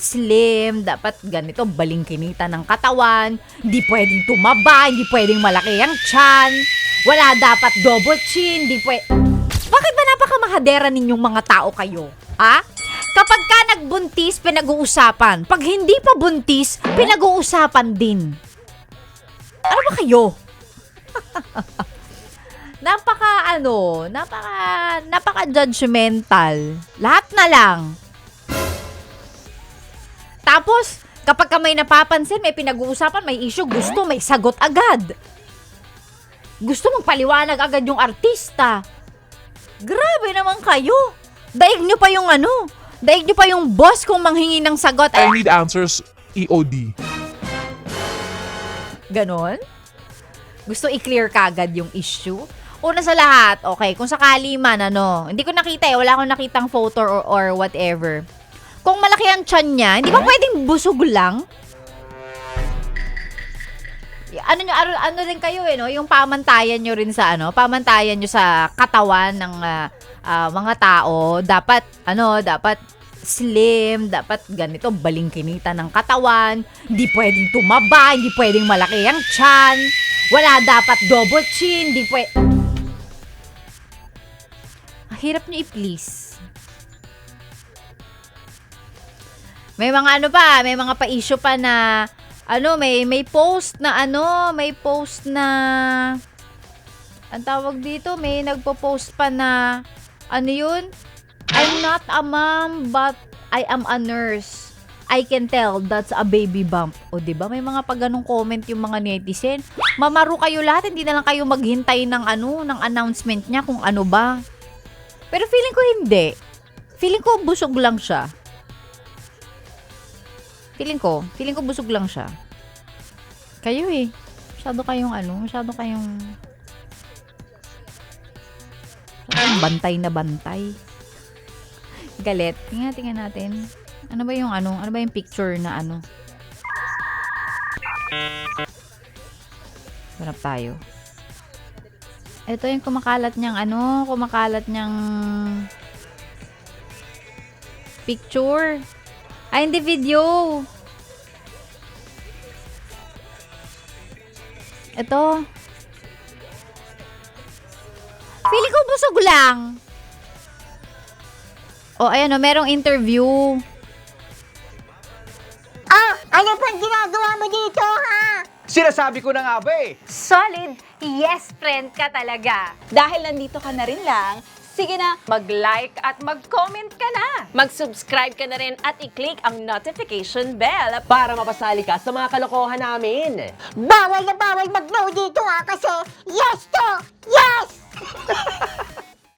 slim, dapat ganito, balingkinita ng katawan, hindi pwedeng tumaba, hindi pwedeng malaki ang tiyan, wala dapat double chin, hindi Bakit ba napakamahadera ninyong mga tao kayo? Ha? Kapag ka nagbuntis, pinag-uusapan. Pag hindi pa buntis, pinag-uusapan din. Ano ba kayo? napaka judgmental. Lahat na lang. Tapos, kapag ka may napapansin, may pinag-uusapan, may issue, gusto, may sagot agad. Gusto magpaliwanag agad yung artista. Grabe naman kayo. Daig nyo pa yung daig nyo pa yung boss kung manghingi ng sagot. I need answers EOD. Ganon? Gusto i-clear kagad yung issue? Una sa lahat, okay, kung sakali man, hindi ko nakita wala akong nakitang photo or whatever. Kung malaki ang tiyan niya, hindi ba pwedeng busog lang? Ano rin kayo yung pamantayan nyo rin sa pamantayan nyo sa katawan ng mga tao, dapat slim, dapat ganito, balingkinita ng katawan, hindi pwedeng tumaba, hindi pwedeng malaki ang tiyan, wala dapat double chin, hindi hirap nyo i-please. May mga may mga pa-issue pa na may post na ang tawag dito, may nagpo-post pa na yun? I'm not a mom, but I am a nurse. I can tell that's a baby bump. O diba? May mga pag ganong comment yung mga netizen. Mamaro kayo lahat, hindi na lang kayo maghintay ng ng announcement niya kung ano ba. Pero feeling ko hindi. Feeling ko busog lang siya. Feeling ko busog lang siya. Kayo masyado kayong bantay na bantay. Galit. Tingnan natin. Ano ba yung picture na Hanap tayo. Ito yung kumakalat niyang picture. Ay, hindi video. Ito. Feeling ko busog lang. Ayan merong interview. Ano pang ginagawa mo dito, ha? Sinasabi ko na nga ba Solid yes friend ka talaga. Dahil nandito ka na rin lang, sige na, Mag-like at mag-comment ka na. mag-subscribe ka na rin at i-click ang notification bell. para mapasali ka sa mga kalokohan namin. Bawal na bawal mag-no dito, ha? Kasi yes to